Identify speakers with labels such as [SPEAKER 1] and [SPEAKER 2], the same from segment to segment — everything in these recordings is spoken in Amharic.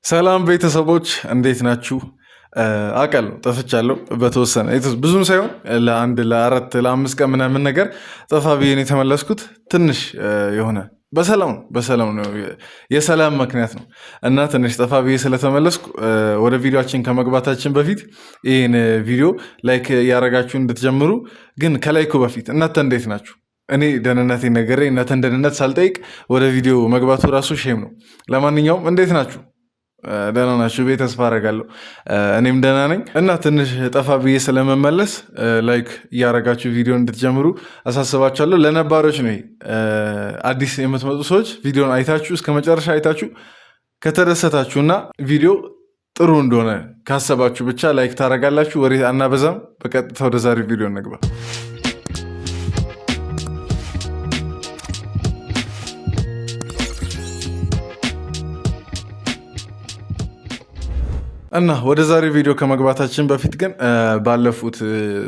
[SPEAKER 1] ሰላም ቤተሰቦች እንዴት ናችሁ? አውቃለሁ ጠፍቻለሁ በተወሰነ ብዙም ሳይሆን ለአንድ ለአራት ለአምስት ቀን ምናምን ነገር ጠፋ ብዬ ነው የተመለስኩት። ትንሽ የሆነ በሰላም ነው የሰላም ምክንያት ነው እና ትንሽ ጠፋ ብዬ ስለተመለስኩ ወደ ቪዲዮአችን ከመግባታችን በፊት ይህን ቪዲዮ ላይክ እያደረጋችሁ እንድትጀምሩ። ግን ከላይኩ በፊት እናንተ እንዴት ናችሁ? እኔ ደህንነቴን ነገሬ እናንተን ደህንነት ሳልጠይቅ ወደ ቪዲዮ መግባቱ ራሱ ሼም ነው። ለማንኛውም እንዴት ናችሁ? ደህና ናችሁ ብዬ ተስፋ አደርጋለሁ። እኔም ደህና ነኝ እና ትንሽ ጠፋ ብዬ ስለመመለስ ላይክ እያደረጋችሁ ቪዲዮ እንድትጀምሩ አሳስባችኋለሁ። ለነባሮች ነው አዲስ የምትመጡ ሰዎች ቪዲዮን አይታችሁ እስከ መጨረሻ አይታችሁ ከተደሰታችሁ እና ቪዲዮ ጥሩ እንደሆነ ካሰባችሁ ብቻ ላይክ ታደርጋላችሁ። ወሬ አናበዛም። በቀጥታ ወደ ዛሬ ቪዲዮ እንግባ። እና ወደ ዛሬ ቪዲዮ ከመግባታችን በፊት ግን ባለፉት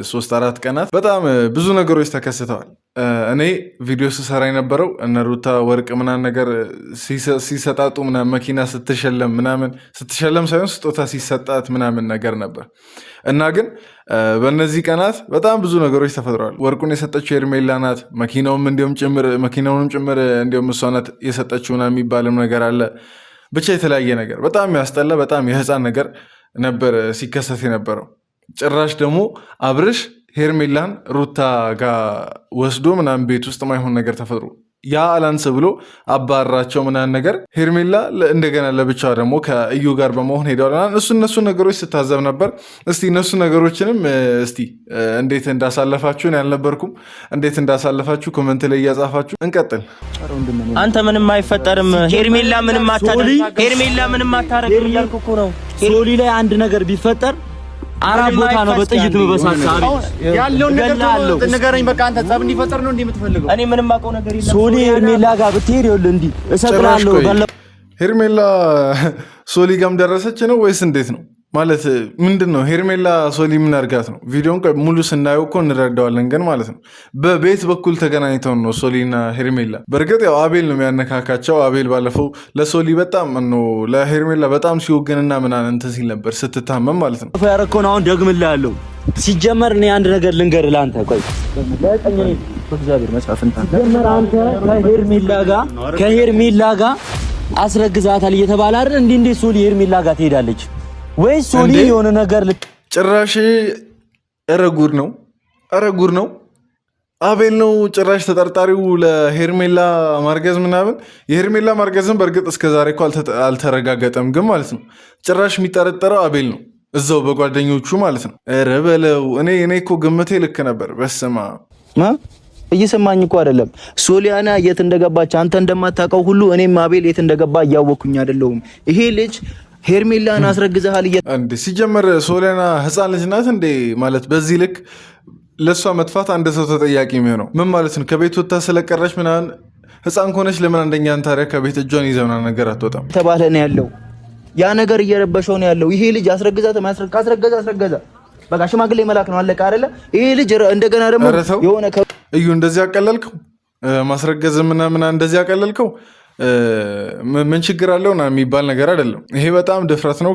[SPEAKER 1] 3-4 ቀናት በጣም ብዙ ነገሮች ተከስተዋል። እኔ ቪዲዮ ስሰራ የነበረው እነ ሩታ ወርቅ ምናምን ነገር ሲሰጣጡ ምናምን መኪና ስትሸለም ሳይሆን ስጦታ ሲሰጣት ምናምን ነገር ነበር እና ግን በእነዚህ ቀናት በጣም ብዙ ነገሮች ተፈጥረዋል። ወርቁን የሰጠችው ሄርሜላ ናት። መኪናውንም ጭምር እንዲሁም እሷ ናት የሰጠችው ምናምን የሚባልም ነገር አለ። ብቻ የተለያየ ነገር በጣም ያስጠላ በጣም የህፃን ነገር ነበር ሲከሰት የነበረው። ጭራሽ ደግሞ አብርሽ ሄርሜላን ሩታ ጋር ወስዶ ምናምን ቤት ውስጥ ማይሆን ነገር ተፈጥሮ ያ አላንስ ብሎ አባራቸው ምናምን ነገር ሄርሜላ እንደገና ለብቻ ደግሞ ከእዩ ጋር በመሆን ሄደዋል። እነሱ ነገሮች ስታዘብ ነበር። እስቲ እነሱ ነገሮችንም እንዴት እንዳሳለፋችሁን ያልነበርኩም እንዴት እንዳሳለፋችሁ ኮመንት ላይ እያጻፋችሁ እንቀጥል።
[SPEAKER 2] አንተ ምንም አይፈጠርም፣ ሄርሜላ ምንም አታረግም እያልኩ እኮ ነው።
[SPEAKER 3] ሶሊ ላይ አንድ ነገር ቢፈጠር አራት ቦታ ነው በጥይት መበሳሳ
[SPEAKER 2] ያለውን ነገር ንገረኝ። በቃ አንተ ጸብ እንዲፈጠር ነው የምትፈልገው? እኔ ምንም አውቀው ነገር የለም።
[SPEAKER 3] ሶሊ ሄርሜላ ጋር ብትሄድ ይኸውልህ እንዲህ እሰጥላለሁ።
[SPEAKER 1] ሄርሜላ ሶሊ ጋርም ደረሰች ነው ወይስ እንዴት ነው? ማለት ምንድን ነው? ሄርሜላ ሶሊ ምን አድርጋት ነው? ቪዲዮን ሙሉ ስናየው እኮ እንረዳዋለን፣ ግን ማለት ነው በቤት በኩል ተገናኝተው ነው ሶሊና ሄርሜላ። በእርግጥ ያው አቤል ነው የሚያነካካቸው። አቤል ባለፈው ለሶሊ በጣም ነው ለሄርሜላ በጣም ሲወገንና ምናምን እንትን ሲል ነበር ስትታመም ማለት ነው።
[SPEAKER 3] ያረከውን አሁን ደግምልሃለሁ። ሲጀመር እኔ አንድ ነገር ልንገርህ ለአንተ። ቆይ በእግዚአብሔር መጽሐፍን ሲጀመር አንተ ከሄርሜላ ጋር አስረግዛታል እየተባለ አይደል? እንዴ ሶሊ ሄርሜላ ጋር ትሄዳለች ወይስ ሶሊ የሆነ ነገር
[SPEAKER 1] ጭራሽ? ኧረ ጉድ ነው። አቤል ነው ጭራሽ ተጠርጣሪው ለሄርሜላ ማርገዝ ምናምን። የሄርሜላ ማርገዝም በእርግጥ እስከዛሬ እኮ አልተረጋገጠም፣ ግን ማለት ነው ጭራሽ የሚጠረጠረው አቤል ነው እዛው በጓደኞቹ ማለት ነው። ኧረ በለው። እኔ እኮ ግምቴ ልክ ነበር። በስማ
[SPEAKER 3] እየሰማኝ እኮ አይደለም። ሶሊያና የት እንደገባች አንተ እንደማታውቀው ሁሉ እኔም አቤል የት እንደገባ እያወኩኝ አይደለሁም። ይሄ ልጅ ሄርሜላን አስረግዘሃል
[SPEAKER 1] እንዴ? ሲጀመር ሶሊያና ህፃን ልጅ ናት እንዴ? ማለት በዚህ ልክ ለእሷ መጥፋት አንድ ሰው ተጠያቂ የሚሆነው ምን ማለት ነው? ከቤት ወጥታ ስለቀረች ምናምን ህፃን ከሆነች ለምን አንደኛን ታዲያ ከቤት እጇን ይዘውና ነገር አትወጣም
[SPEAKER 3] ተባለ ነው ያለው። ያ ነገር እየረበሸው ነው ያለው። ይሄ ልጅ አስረግዘ በቃ ሽማግሌ መላክ ነው አለቀ አይደለ? ይሄ ልጅ እንደገና ደግሞ የሆነ
[SPEAKER 1] እዩ እንደዚህ አቀለልከው ማስረገዝ ምናምን እንደዚህ አቀለልከው ምን ችግር አለው ና የሚባል ነገር አይደለም። ይሄ በጣም ድፍረት ነው።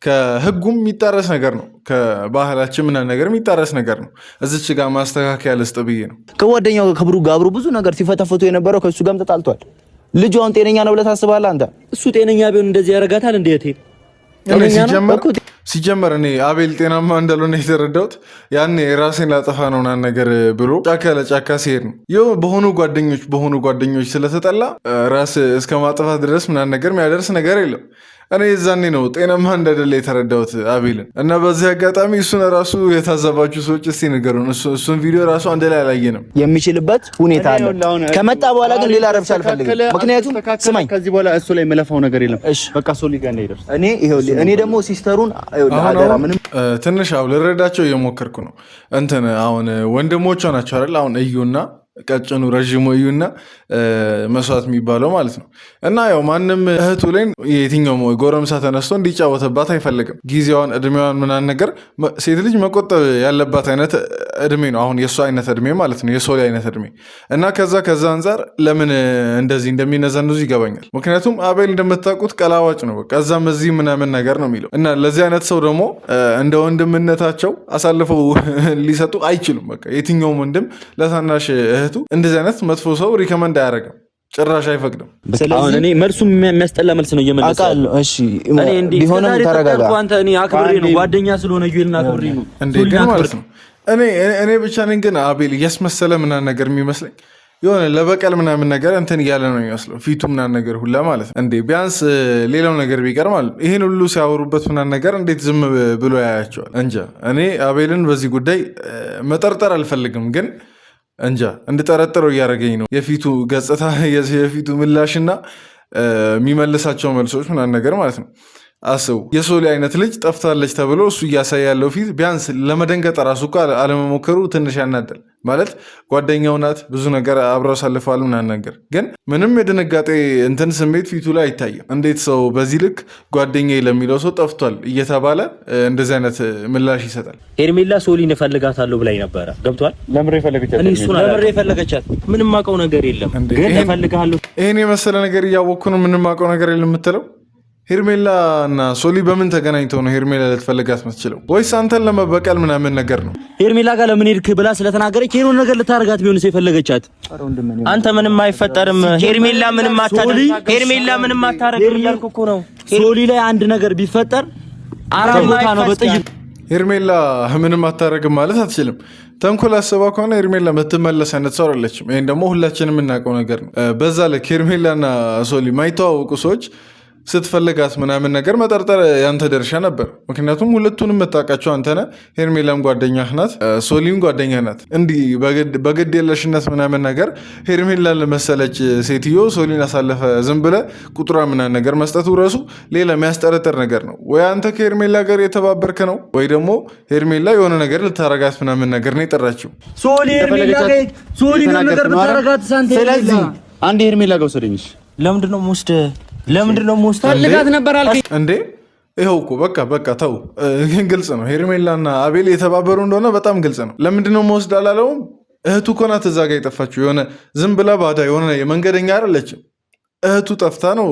[SPEAKER 1] ከህጉም የሚጣረስ ነገር ነው። ከባህላችን ምናምን ነገር የሚጣረስ ነገር ነው። እዚች ጋር ማስተካከያ ልስጥ ብዬ ነው።
[SPEAKER 3] ከጓደኛው ከብሩ ጋር አብሮ ብዙ ነገር ሲፈተፍቱ የነበረው ከእሱ ጋርም ተጣልቷል። ልጁ አሁን ጤነኛ ነው ብለህ ታስባለህ አንተ? እሱ ጤነኛ ቢሆን እንደዚህ ያደርጋታል እንዴት?
[SPEAKER 1] ሲጀመር እኔ አቤል ጤናማ እንዳልሆነ የተረዳሁት ያኔ ራሴን ላጠፋ ነው ምናምን ነገር ብሎ ጫካ ለጫካ ሲሄድ ነው። ይኸው በሆኑ ጓደኞች ስለተጠላ ራስ እስከ ማጥፋት ድረስ ምናምን ነገር የሚያደርስ ነገር የለም። እኔ የዛኔ ነው ጤናማ እንደሌለ የተረዳሁት አቤልን። እና በዚህ አጋጣሚ እሱን ራሱ የታዘባችሁ ሰዎች እስቲ ንገሩን። እሱን ቪዲዮ ራሱ አንድ ላይ አላየንም።
[SPEAKER 3] የሚችልበት ሁኔታ አለ። ከመጣ በኋላ ግን ሌላ ረብሻ አልፈልግም። ምክንያቱም ስማኝ፣
[SPEAKER 2] ከዚህ በኋላ እሱ ላይ መለፋው ነገር የለም። በቃ ሶሊ ጋር እንደይደርስ
[SPEAKER 3] እኔ ደግሞ ሲስተሩን አደራ ምንም
[SPEAKER 1] ትንሽ ልረዳቸው እየሞከርኩ ነው። እንትን አሁን ወንድሞቿ ናቸው አይደል? አሁን እዩና ቀጭኑ ረዥሙ እዩና መስዋዕት የሚባለው ማለት ነው። እና ያው ማንም እህቱ ላይ የትኛው ጎረምሳ ተነስቶ እንዲጫወተባት አይፈልግም። ጊዜዋን እድሜዋን ምናምን ነገር ሴት ልጅ መቆጠብ ያለባት አይነት እድሜ ነው። አሁን የእሷ አይነት እድሜ ማለት ነው፣ የሶሊ አይነት እድሜ እና ከዛ አንጻር ለምን እንደዚህ እንደሚነዘንዙ ይገባኛል። ምክንያቱም አቤል እንደምታውቁት ቀላዋጭ ነው። በቃ እዛም እዚህ ምናምን ነገር ነው የሚለው እና ለዚህ አይነት ሰው ደግሞ እንደ ወንድምነታቸው አሳልፈው ሊሰጡ አይችሉም። በቃ የትኛውም ወንድም ለታናሽ እህቱ እንደዚህ አይነት መጥፎ ሰው ሪከመንድ አያደርግም፣ ጭራሽ አይፈቅድም።
[SPEAKER 4] አሁን እኔ መልሱም የሚያስጠላ መልስ ነው እየመለሰ
[SPEAKER 3] እሺ ቢሆንም ተረጋጋ።
[SPEAKER 4] አንተ እኔ አክብሬ ነው ጓደኛ ስለሆነ ይልና አክብሬ ነው
[SPEAKER 1] እንዴ ግን ማለት ነው። እኔ ብቻ ነኝ ግን አቤል እያስመሰለ ምናምን ነገር የሚመስለኝ የሆነ ለበቀል ምናምን ነገር እንትን እያለ ነው የሚመስለው ፊቱ ምናምን ነገር ሁላ ማለት ነው። እንዴ ቢያንስ ሌላው ነገር ቢቀር ማለት ይሄን ሁሉ ሲያወሩበት ምናምን ነገር እንዴት ዝም ብሎ ያያቸዋል? እንጃ። እኔ አቤልን በዚህ ጉዳይ መጠርጠር አልፈልግም፣ ግን እንጃ እንድጠረጥረው እያደረገኝ ነው የፊቱ ገጽታ፣ የፊቱ ምላሽና የሚመልሳቸው መልሶች ምናምን ነገር ማለት ነው። አስቡ፣ የሶሊ አይነት ልጅ ጠፍታለች ተብሎ እሱ እያሳየ ያለው ፊት ቢያንስ ለመደንገጥ ራሱ እኮ አለመሞከሩ ትንሽ ያናደል። ማለት ጓደኛው ናት፣ ብዙ ነገር አብረው አሳልፈዋል ምናምን ነገር፣ ግን ምንም የድንጋጤ እንትን ስሜት ፊቱ ላይ አይታይም። እንዴት ሰው በዚህ ልክ ጓደኛዬ ለሚለው ሰው ጠፍቷል እየተባለ እንደዚህ አይነት ምላሽ ይሰጣል?
[SPEAKER 2] ሄርሜላ ሶሊን እፈልጋታለሁ ብላኝ ነበረ። ገብቷል? ለምን የፈለገቻት ምንም አውቀው ነገር የለም፣ ግን እፈልጋለሁ።
[SPEAKER 1] ይሄን የመሰለ ነገር እያወቅኩ ነው ምንም አውቀው ነገር የለም የምትለው? ሄርሜላ እና ሶሊ በምን ተገናኝተው ነው ሄርሜላ ልትፈልጋት የምትችለው? ወይስ አንተን ለመበቀል ምናምን ነገር ነው?
[SPEAKER 4] ሄርሜላ ጋር ለምን ሄድክ ብላ ስለተናገረች የሆነ ነገር ልታረጋት ቢሆንስ የፈለገቻት?
[SPEAKER 2] አንተ ምንም አይፈጠርም፣ ሄርሜላ ምንም አታረግም እያልኩ እኮ ነው።
[SPEAKER 4] ሶሊ ላይ አንድ ነገር ቢፈጠር አራት ቦታ ነው በጥይት።
[SPEAKER 1] ሄርሜላ ምንም አታረግም ማለት አትችልም። ተንኮል አስባ ከሆነ ሄርሜላ የምትመለስ አይነት ሰው አይደለችም። ይሄን ደግሞ ሁላችንም የምናውቀው ነገር ነው። በዛ ልክ ሄርሜላና ሶሊ ማይተዋወቁ ሰዎች ስትፈልጋት ምናምን ነገር መጠርጠር ያንተ ድርሻ ነበር። ምክንያቱም ሁለቱንም የምታውቃቸው አንተነ፣ ሄርሜላም ጓደኛህ ናት፣ ሶሊም ጓደኛ ናት። እንዲህ በግድ የለሽነት ምናምን ነገር ሄርሜላን ለመሰለች ሴትዮ ሶሊን አሳለፈ ዝም ብለህ ቁጥሯ ምናምን ነገር መስጠቱ ረሱ ሌላ የሚያስጠረጥር ነገር ነው። ወይ አንተ ከሄርሜላ ጋር የተባበርክ ነው፣ ወይ ደግሞ ሄርሜላ የሆነ ነገር ልታረጋት ምናምን ነገር ነው የጠራችው።
[SPEAKER 4] ሶሊ ነገር ብታረጋት ሳንተ። ስለዚህ አንድ ሄርሜላ ጋር ወሰደኝሽ። ለምንድን ነው ሞስት ፈልጋት ነበር አልከኝ
[SPEAKER 1] እንዴ? ይኸው እኮ በቃ ተው። ግልጽ ነው ሄርሜላና አቤል የተባበሩ እንደሆነ በጣም ግልጽ ነው። ለምንድን ነው መወስድ አላለውም? እህቱ እኮ ናት እዛ ጋ የጠፋችው። የሆነ ዝም ብላ ባዳ የሆነ የመንገደኛ አይደለችም። እህቱ ጠፍታ ነው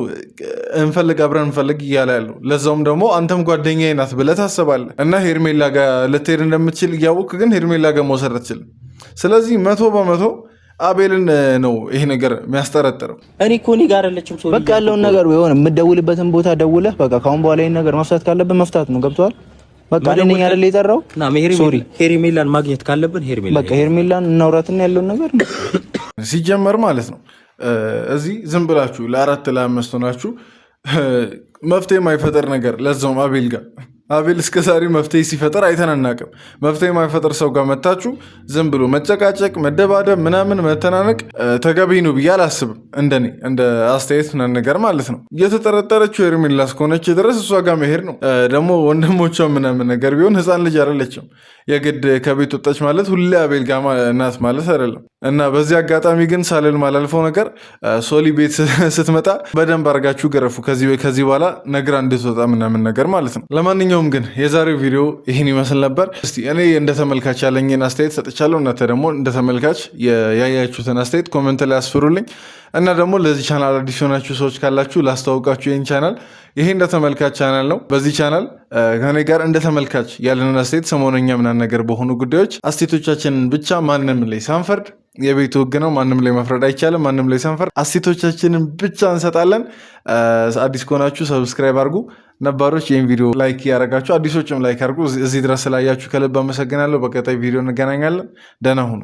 [SPEAKER 1] አብረን እንፈልግ እያለ ያለው። ለዛውም ደግሞ አንተም ጓደኛዬ ናት ብለህ ታስባለህ እና ሄርሜላ ጋር ልትሄድ እንደምትችል እያወቅህ ግን ሄርሜላ ጋር መውሰድ አትችልም። ስለዚህ 100% አቤልን ነው ይሄ ነገር የሚያስጠረጥረው።
[SPEAKER 2] እኔ እኮ እኔ ጋር አለችም ሶሊ።
[SPEAKER 3] በቃ ያለውን ነገር የሆነ የምትደውልበትን ቦታ ደውለህ በቃ ካሁን በኋላ ይሄን ነገር መፍታት ካለብን መፍታት ነው። ገብቶሃል? በቃ እኔ አይደል የጠራው ሶሪ።
[SPEAKER 2] ሄርሜላን ማግኘት ካለብን
[SPEAKER 3] ሄርሜላን እናውራትና ያለውን ነገር
[SPEAKER 1] ሲጀመር ማለት ነው። እዚህ ዝም ብላችሁ ለ4 ለ5 ሆናችሁ መፍትሄ የማይፈጠር ነገር ለዛውም አቤል ጋር አቤል እስከ ዛሬ መፍትሄ ሲፈጠር አይተናናቅም። መፍትሄ የማይፈጠር ሰው ጋር መታችሁ ዝም ብሎ መጨቃጨቅ፣ መደባደብ፣ ምናምን መተናነቅ ተገቢ ነው ብዬ አላስብም። እንደኔ እንደ አስተያየት ምናምን ነገር ማለት ነው። እየተጠረጠረችው ሄርሜላ እስከሆነች ድረስ እሷ ጋር መሄድ ነው። ደግሞ ወንድሞቿ ምናምን ነገር ቢሆን ህፃን ልጅ አይደለችም። የግድ ከቤት ወጣች ማለት ሁሌ አቤል ጋር ናት ማለት አይደለም። እና በዚህ አጋጣሚ ግን ሳልል ማላልፈው ነገር ሶሊ ቤት ስትመጣ በደንብ አድርጋችሁ ገረፉ። ከዚህ በኋላ ነግራ እንድትወጣ ምናምን ነገር ማለት ነው። ለማንኛውም ግን የዛሬው ቪዲዮ ይህን ይመስል ነበር። እስቲ እኔ እንደ ተመልካች ያለኝን አስተያየት ሰጥቻለሁ። እናንተ ደግሞ እንደ ተመልካች ያያችሁትን አስተያየት ኮመንት ላይ አስፍሩልኝ። እና ደግሞ ለዚህ ቻናል አዲስ የሆናችሁ ሰዎች ካላችሁ ላስተዋውቃችሁ። ይህን ቻናል ይሄ እንደ ተመልካች ቻናል ነው። በዚህ ቻናል ከኔ ጋር እንደ ተመልካች ያለንን አስተያየት ሰሞነኛ ምናምን ነገር በሆኑ ጉዳዮች አስተያየቶቻችንን ብቻ ማንም ላይ ሳንፈርድ፣ የቤቱ ህግ ነው፣ ማንም ላይ መፍረድ አይቻልም። ማንም ላይ ሳንፈርድ አስተያየቶቻችንን ብቻ እንሰጣለን። አዲስ ከሆናችሁ ሰብስክራይብ አድርጉ። ነባሮች ይህን ቪዲዮ ላይክ ያደረጋችሁ፣ አዲሶችም ላይክ አድርጉ። እዚህ ድረስ ስላያችሁ ከልብ አመሰግናለሁ። በቀጣይ ቪዲዮ እንገናኛለን። ደህና ሁኑ።